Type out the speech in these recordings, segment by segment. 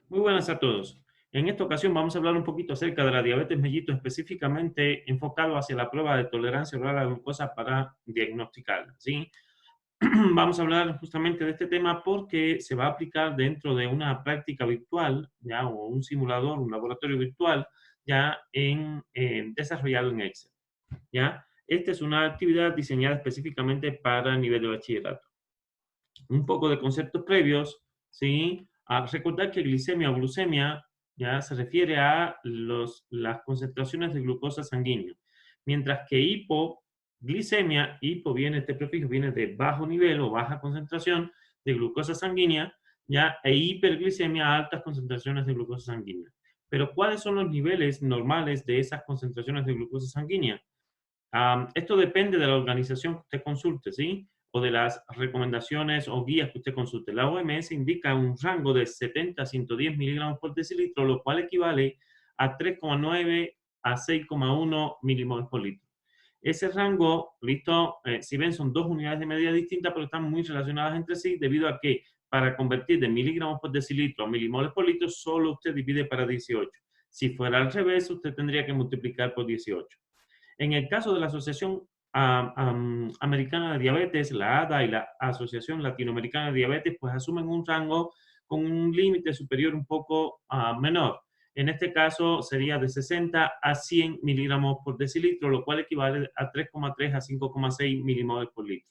Muy buenas a todos. En esta ocasión vamos a hablar un poquito acerca de la diabetes mellitus, específicamente enfocado hacia la prueba de tolerancia oral a la glucosa para diagnosticarla, ¿sí? Vamos a hablar justamente de este tema porque se va a aplicar dentro de una práctica virtual, ya, o un simulador, un laboratorio virtual, ya desarrollado en Excel, ¿ya? Esta es una actividad diseñada específicamente para nivel de bachillerato. Un poco de conceptos previos, ¿sí? A recordar que glicemia o glucemia ya se refiere a las concentraciones de glucosa sanguínea, mientras que hipoglicemia, hipo viene, este prefijo viene de bajo nivel o baja concentración de glucosa sanguínea, ya, e hiperglicemia, altas concentraciones de glucosa sanguínea. Pero, ¿cuáles son los niveles normales de esas concentraciones de glucosa sanguínea? Esto depende de la organización que usted consulte, ¿sí? O de las recomendaciones o guías que usted consulte. La OMS indica un rango de 70 a 110 miligramos por decilitro, lo cual equivale a 3,9 a 6,1 milimoles por litro. Ese rango, listo, si ven, son dos unidades de medida distintas, pero están muy relacionadas entre sí, debido a que para convertir de miligramos por decilitro a milimoles por litro, solo usted divide para 18. Si fuera al revés, usted tendría que multiplicar por 18. En el caso de la Asociación Americana de Diabetes, la ADA y la Asociación Latinoamericana de Diabetes, pues asumen un rango con un límite superior un poco menor. En este caso sería de 60 a 100 miligramos por decilitro, lo cual equivale a 3,3 a 5,6 milimoles por litro.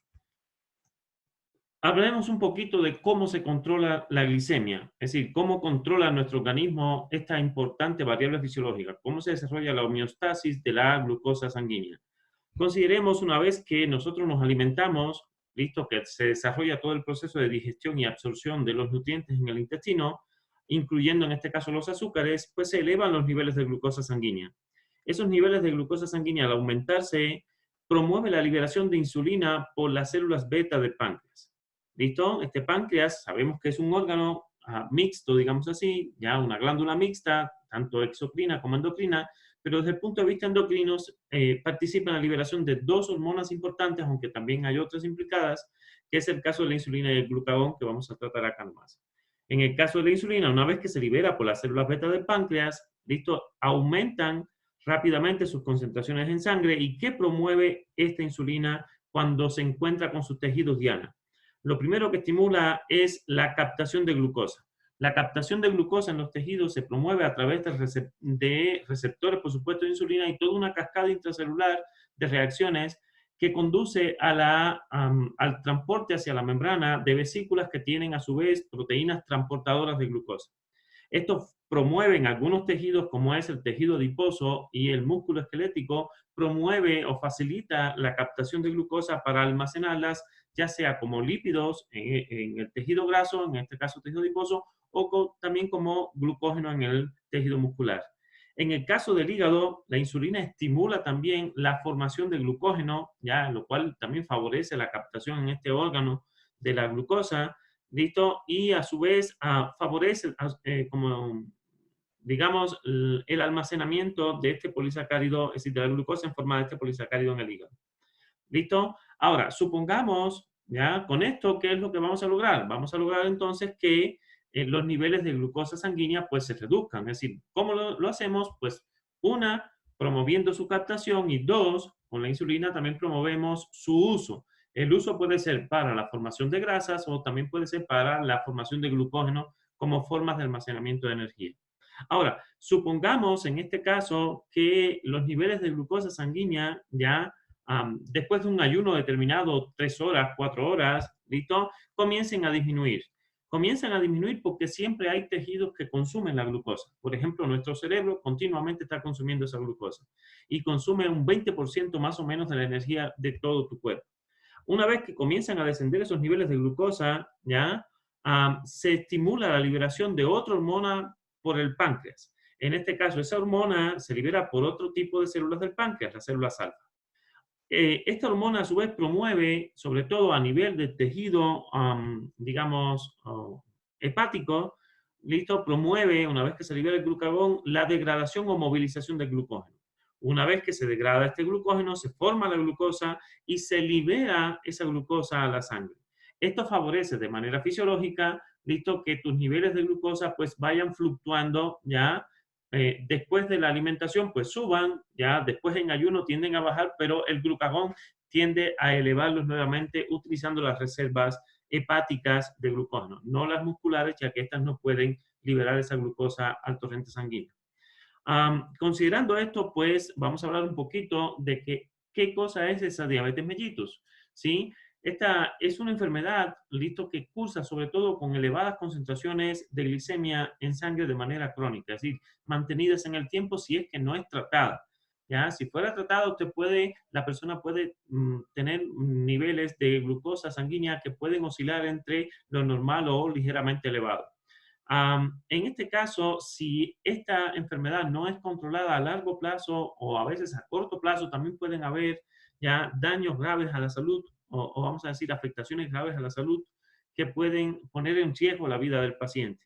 Hablaremos un poquito de cómo se controla la glicemia, es decir, cómo controla nuestro organismo esta importante variable fisiológica, cómo se desarrolla la homeostasis de la glucosa sanguínea. Consideremos una vez que nosotros nos alimentamos, listo, que se desarrolla todo el proceso de digestión y absorción de los nutrientes en el intestino, incluyendo en este caso los azúcares, pues se elevan los niveles de glucosa sanguínea. Esos niveles de glucosa sanguínea al aumentarse promueve la liberación de insulina por las células beta del páncreas. ¿Listo? Este páncreas sabemos que es un órgano mixto, digamos así, ya una glándula mixta, tanto exocrina como endocrina, pero desde el punto de vista endocrino participa en la liberación de dos hormonas importantes, aunque también hay otras implicadas, que es el caso de la insulina y el glucagón, que vamos a tratar acá nomás. En el caso de la insulina, una vez que se libera por las células beta del páncreas, listo, aumentan rápidamente sus concentraciones en sangre. ¿Y qué promueve esta insulina cuando se encuentra con sus tejidos diana? Lo primero que estimula es la captación de glucosa. La captación de glucosa en los tejidos se promueve a través de receptores, por supuesto, de insulina y toda una cascada intracelular de reacciones que conduce al transporte hacia la membrana de vesículas que tienen a su vez proteínas transportadoras de glucosa. Esto promueve en algunos tejidos, como es el tejido adiposo y el músculo esquelético, promueve o facilita la captación de glucosa para almacenarlas, ya sea como lípidos en el tejido graso, en este caso tejido adiposo, o también como glucógeno en el tejido muscular. En el caso del hígado, la insulina estimula también la formación de glucógeno, ya, lo cual también favorece la captación en este órgano de la glucosa, ¿listo? Y a su vez favorece como, digamos, el almacenamiento de este polisacárido, es decir, de la glucosa en forma de este polisacárido en el hígado. ¿Listo? Ahora, supongamos, ya, con esto, ¿qué es lo que vamos a lograr? Vamos a lograr entonces que los niveles de glucosa sanguínea pues se reduzcan. Es decir, ¿cómo lo hacemos? Pues una, promoviendo su captación y dos, con la insulina también promovemos su uso. El uso puede ser para la formación de grasas o también puede ser para la formación de glucógeno como formas de almacenamiento de energía. Ahora, supongamos en este caso que los niveles de glucosa sanguínea ya después de un ayuno determinado, 3 horas, 4 horas, ¿listo? Comiencen a disminuir. Comienzan a disminuir porque siempre hay tejidos que consumen la glucosa. Por ejemplo, nuestro cerebro continuamente está consumiendo esa glucosa y consume un 20% más o menos de la energía de todo tu cuerpo. Una vez que comienzan a descender esos niveles de glucosa, ¿ya? Se estimula la liberación de otra hormona por el páncreas. En este caso, esa hormona se libera por otro tipo de células del páncreas, las células alfa. Esta hormona a su vez promueve, sobre todo a nivel de tejido, digamos, hepático, listo, promueve, una vez que se libera el glucagón, la degradación o movilización del glucógeno. Una vez que se degrada este glucógeno, se forma la glucosa y se libera esa glucosa a la sangre. Esto favorece de manera fisiológica listo, que tus niveles de glucosa pues vayan fluctuando, ya. Después de la alimentación pues suban, ya después en ayuno tienden a bajar, pero el glucagón tiende a elevarlos nuevamente utilizando las reservas hepáticas de glucógeno, no las musculares, ya que estas no pueden liberar esa glucosa al torrente sanguíneo. Considerando esto, pues vamos a hablar un poquito de qué cosa es esa diabetes mellitus, ¿sí? Esta es una enfermedad, listo, que cursa sobre todo con elevadas concentraciones de glicemia en sangre de manera crónica, es decir, mantenidas en el tiempo si es que no es tratada. ¿Ya? Si fuera tratada, la persona puede tener niveles de glucosa sanguínea que pueden oscilar entre lo normal o ligeramente elevado. En este caso, si esta enfermedad no es controlada a largo plazo o a veces a corto plazo, también pueden haber ya daños graves a la salud o vamos a decir afectaciones graves a la salud que pueden poner en riesgo la vida del paciente.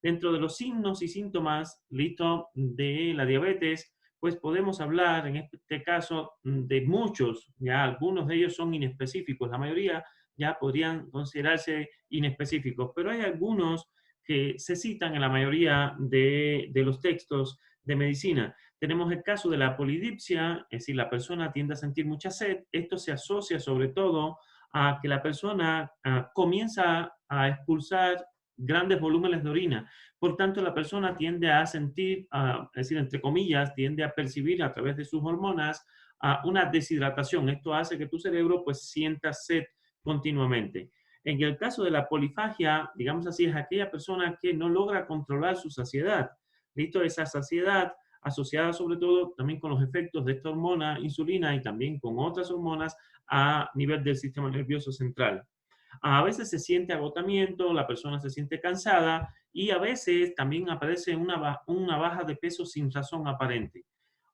Dentro de los signos y síntomas, listo, de la diabetes, pues podemos hablar en este caso de muchos, ya algunos de ellos son inespecíficos, la mayoría ya podrían considerarse inespecíficos, pero hay algunos que se citan en la mayoría de los textos de medicina. Tenemos el caso de la polidipsia, es decir, la persona tiende a sentir mucha sed. Esto se asocia sobre todo a que la persona comienza a expulsar grandes volúmenes de orina. Por tanto, la persona tiende a sentir, es decir, entre comillas, tiende a percibir a través de sus hormonas una deshidratación. Esto hace que tu cerebro pues sienta sed continuamente. En el caso de la polifagia, digamos así, es aquella persona que no logra controlar su saciedad. ¿Listo? Esa saciedad asociada sobre todo también con los efectos de esta hormona insulina y también con otras hormonas a nivel del sistema nervioso central. A veces se siente agotamiento, la persona se siente cansada y a veces también aparece una baja de peso sin razón aparente.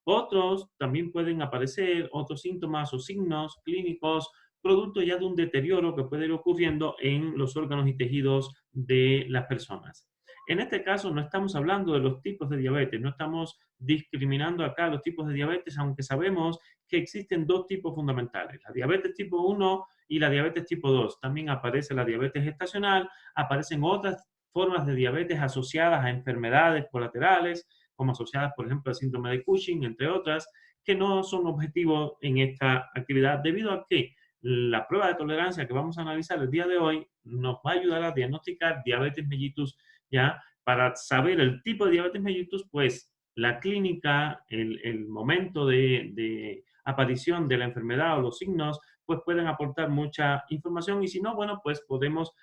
Otros también pueden aparecer otros síntomas o signos clínicos producto ya de un deterioro que puede ir ocurriendo en los órganos y tejidos de las personas. En este caso no estamos hablando de los tipos de diabetes, no estamos discriminando acá los tipos de diabetes, aunque sabemos que existen dos tipos fundamentales, la diabetes tipo 1 y la diabetes tipo 2. También aparece la diabetes gestacional, aparecen otras formas de diabetes asociadas a enfermedades colaterales, como asociadas, por ejemplo, al síndrome de Cushing, entre otras, que no son objetivos en esta actividad, debido a que la prueba de tolerancia que vamos a analizar el día de hoy nos va a ayudar a diagnosticar diabetes mellitus, ¿ya? Para saber el tipo de diabetes mellitus, pues la clínica, el momento de aparición de la enfermedad o los signos, pues pueden aportar mucha información y si no, bueno, pues podemos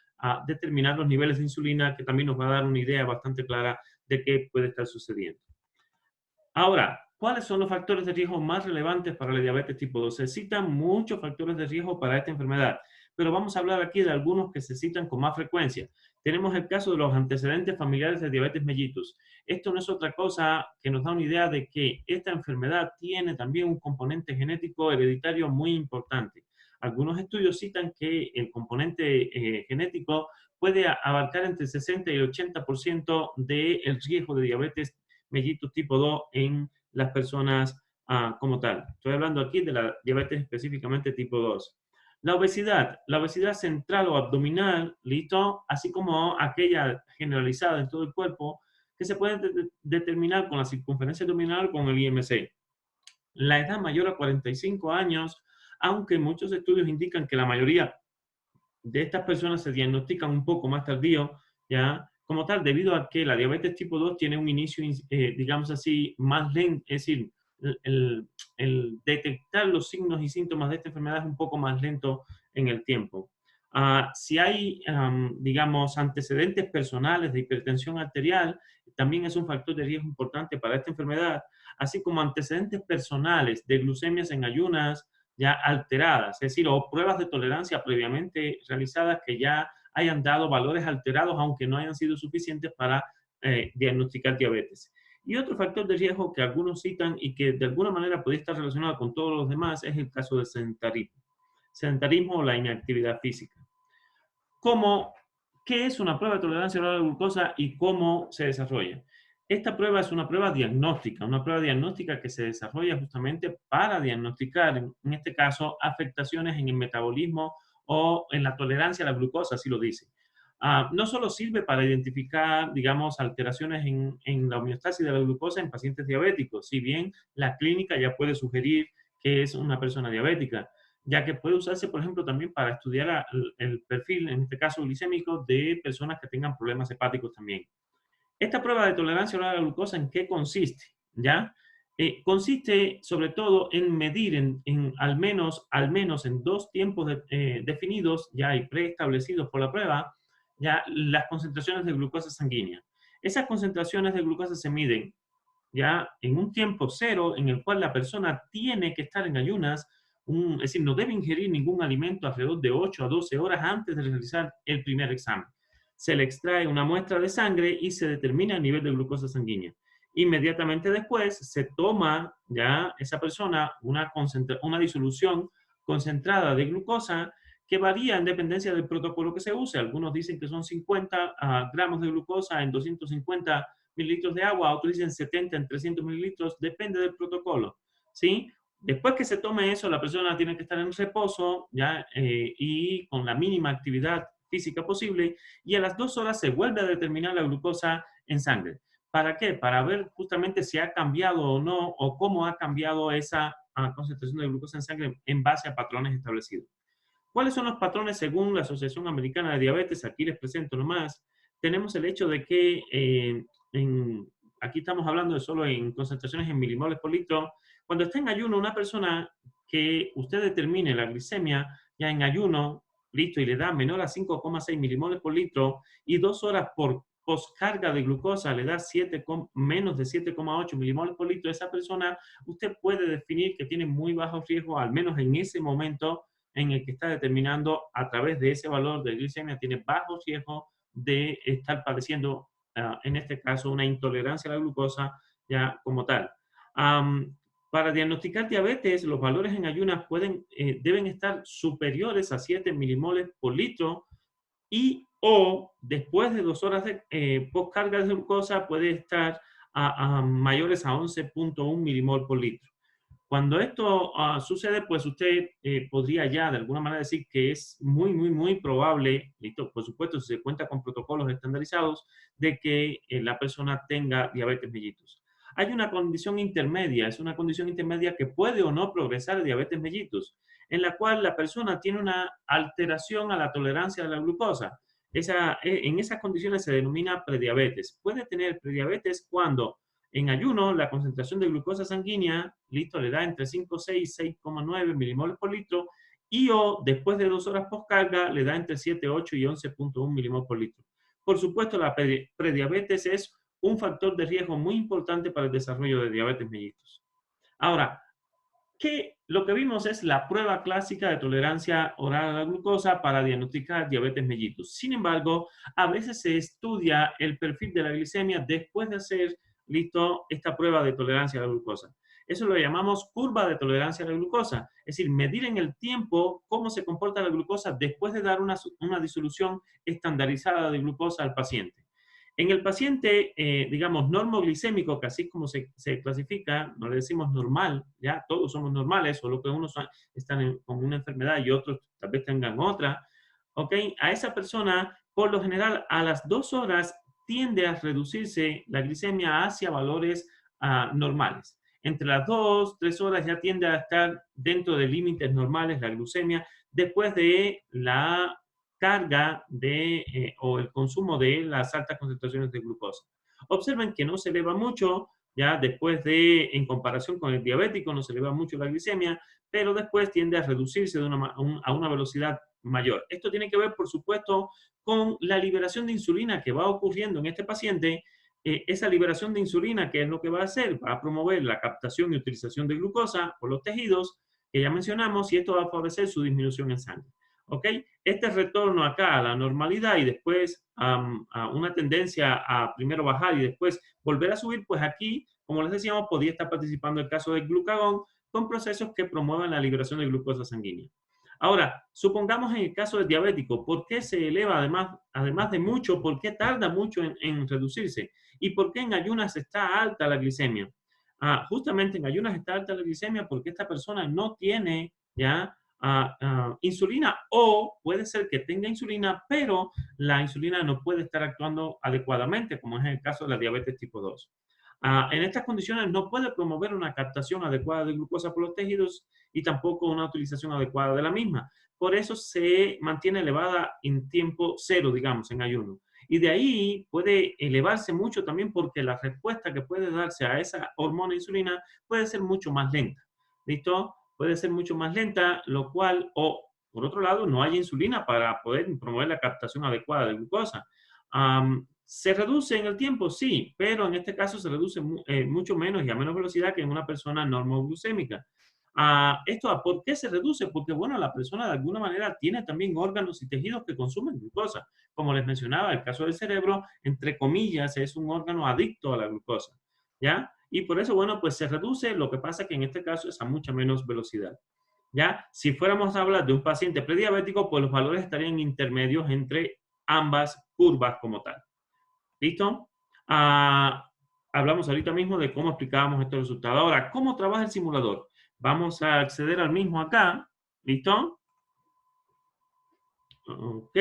determinar los niveles de insulina, que también nos va a dar una idea bastante clara de qué puede estar sucediendo. Ahora, ¿cuáles son los factores de riesgo más relevantes para la diabetes tipo 2? Se citan muchos factores de riesgo para esta enfermedad, pero vamos a hablar aquí de algunos que se citan con más frecuencia. Tenemos el caso de los antecedentes familiares de diabetes mellitus. Esto no es otra cosa que nos da una idea de que esta enfermedad tiene también un componente genético hereditario muy importante. Algunos estudios citan que el componente genético puede abarcar entre el 60 y el 80% del riesgo de diabetes mellitus tipo 2 en las personas como tal. Estoy hablando aquí de la diabetes específicamente tipo 2. La obesidad central o abdominal, listo, así como aquella generalizada en todo el cuerpo, que se puede determinar con la circunferencia abdominal o con el IMC. La edad mayor a 45 años, aunque muchos estudios indican que la mayoría de estas personas se diagnostican un poco más tardío, ¿ya? Como tal, debido a que la diabetes tipo 2 tiene un inicio, digamos así, más lento, es decir, el detectar los signos y síntomas de esta enfermedad es un poco más lento en el tiempo. Si hay, digamos, antecedentes personales de hipertensión arterial, también es un factor de riesgo importante para esta enfermedad, así como antecedentes personales de glucemias en ayunas, ya alteradas, es decir, o pruebas de tolerancia previamente realizadas que ya hayan dado valores alterados, aunque no hayan sido suficientes para diagnosticar diabetes. Y otro factor de riesgo que algunos citan y que de alguna manera puede estar relacionado con todos los demás es el caso del sedentarismo. Sedentarismo o la inactividad física. ¿Cómo, ¿Qué es una prueba de tolerancia oral a la glucosa y cómo se desarrolla? Esta prueba es una prueba diagnóstica que se desarrolla justamente para diagnosticar, en este caso, afectaciones en el metabolismo o en la tolerancia a la glucosa, así lo dice. No solo sirve para identificar, digamos, alteraciones en la homeostasis de la glucosa en pacientes diabéticos, si bien la clínica ya puede sugerir que es una persona diabética, ya que puede usarse, por ejemplo, también para estudiar el perfil, en este caso glicémico, de personas que tengan problemas hepáticos también. Esta prueba de tolerancia oral a la glucosa, ¿en qué consiste? ¿Ya? Consiste sobre todo en medir al menos en 2 tiempos definidos ya y preestablecidos por la prueba, ya las concentraciones de glucosa sanguínea. Esas concentraciones de glucosa se miden ya en un tiempo cero en el cual la persona tiene que estar en ayunas, es decir, no debe ingerir ningún alimento alrededor de 8 a 12 horas antes de realizar el primer examen. Se le extrae una muestra de sangre y se determina el nivel de glucosa sanguínea. Inmediatamente después se toma ya esa persona una disolución concentrada de glucosa que varía en dependencia del protocolo que se use. Algunos dicen que son 50 gramos de glucosa en 250 mililitros de agua, otros dicen 70 en 300 mililitros, depende del protocolo, ¿sí? Después que se tome eso, la persona tiene que estar en reposo, ¿ya? Y con la mínima actividad física posible, y a las 2 horas se vuelve a determinar la glucosa en sangre. ¿Para qué? Para ver justamente si ha cambiado o no, o cómo ha cambiado esa concentración de glucosa en sangre en base a patrones establecidos. ¿Cuáles son los patrones según la Asociación Americana de Diabetes? Aquí les presento nomás. Tenemos el hecho de que aquí estamos hablando de solo en concentraciones en milimoles por litro. Cuando está en ayuno, una persona que usted determine la glicemia ya en ayuno, listo, y le da menor a 5,6 milimoles por litro y 2 horas por poscarga de glucosa le da menos de 7,8 milimoles por litro, esa persona usted puede definir que tiene muy bajo riesgo, al menos en ese momento, en el que está determinando a través de ese valor de glicemia, tiene bajo riesgo de estar padeciendo, en este caso, una intolerancia a la glucosa ya como tal. Para diagnosticar diabetes, los valores en ayunas deben estar superiores a 7 milimoles por litro y o después de 2 horas de postcarga de glucosa puede estar a mayores a 11,1 milimol por litro. Cuando esto sucede, pues usted podría ya de alguna manera decir que es muy, muy, muy probable, listo, por supuesto, si se cuenta con protocolos estandarizados, de que la persona tenga diabetes mellitus. Hay una condición intermedia, es una condición intermedia que puede o no progresar a diabetes mellitus, en la cual la persona tiene una alteración a la tolerancia a la glucosa. En esas condiciones se denomina prediabetes. Puede tener prediabetes cuando en ayuno, la concentración de glucosa sanguínea, listo, le da entre 5,6 y 6,9 milimoles por litro, y o después de 2 horas postcarga le da entre 7,8 y 11,1 milimoles por litro. Por supuesto, la prediabetes es un factor de riesgo muy importante para el desarrollo de diabetes mellitus. Ahora, lo que vimos es la prueba clásica de tolerancia oral a la glucosa para diagnosticar diabetes mellitus. Sin embargo, a veces se estudia el perfil de la glicemia después de hacer, listo, esta prueba de tolerancia a la glucosa. Eso lo llamamos curva de tolerancia a la glucosa, es decir, medir en el tiempo cómo se comporta la glucosa después de dar una disolución estandarizada de glucosa al paciente. En el paciente, digamos, normoglicémico, que así es como se clasifica, no le decimos normal, ya todos somos normales, solo que unos están con una enfermedad y otros tal vez tengan otra, ¿ok? A esa persona, por lo general, a las 2 horas tiende a reducirse la glicemia hacia valores normales. Entre las 2, 3 horas ya tiende a estar dentro de límites normales la glucemia después de la carga o el consumo de las altas concentraciones de glucosa. Observen que no se eleva mucho, ya después en comparación con el diabético, no se eleva mucho la glicemia, pero después tiende a reducirse a una velocidad mayor. Esto tiene que ver, por supuesto, con la liberación de insulina que va ocurriendo en este paciente. Esa liberación de insulina, ¿qué es lo que va a hacer? Va a promover la captación y utilización de glucosa por los tejidos que ya mencionamos, y esto va a favorecer su disminución en sangre. ¿Ok? Este retorno acá a la normalidad y después a una tendencia a primero bajar y después volver a subir, pues aquí, como les decíamos, podría estar participando el caso del glucagón con procesos que promuevan la liberación de glucosa sanguínea. Ahora, supongamos en el caso del diabético, ¿por qué se eleva además de mucho? ¿Por qué tarda mucho en reducirse? ¿Y por qué en ayunas está alta la glicemia? Justamente en ayunas está alta la glicemia porque esta persona no tiene ya insulina, o puede ser que tenga insulina, pero la insulina no puede estar actuando adecuadamente, como es el caso de la diabetes tipo 2. En estas condiciones no puede promover una captación adecuada de glucosa por los tejidos y tampoco una utilización adecuada de la misma. Por eso se mantiene elevada en tiempo cero, digamos, en ayuno. Y de ahí puede elevarse mucho también porque la respuesta que puede darse a esa hormona insulina puede ser mucho más lenta. ¿Listo? Puede ser mucho más lenta, lo cual, o por otro lado, no hay insulina para poder promover la captación adecuada de glucosa. ¿Se reduce en el tiempo? Sí, pero en este caso se reduce mucho menos y a menos velocidad que en una persona normoglucémica. ¿Por qué se reduce? Porque, bueno, la persona de alguna manera tiene también órganos y tejidos que consumen glucosa. Como les mencionaba, el caso del cerebro, entre comillas, es un órgano adicto a la glucosa, ¿ya? Y por eso, bueno, pues se reduce, lo que pasa que en este caso es a mucha menos velocidad, ¿ya? Si fuéramos a hablar de un paciente prediabético, pues los valores estarían intermedios entre ambas curvas como tal. ¿Listo? Hablamos ahorita mismo de cómo explicábamos estos resultados. Ahora, ¿cómo trabaja el simulador? Vamos a acceder al mismo acá. ¿Listo? Ok.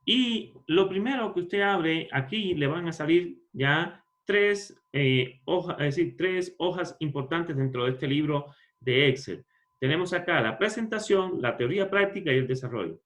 Y lo primero que usted abre, aquí le van a salir ya tres hojas, es decir, tres hojas importantes dentro de este libro de Excel. Tenemos acá la presentación, la teoría práctica y el desarrollo.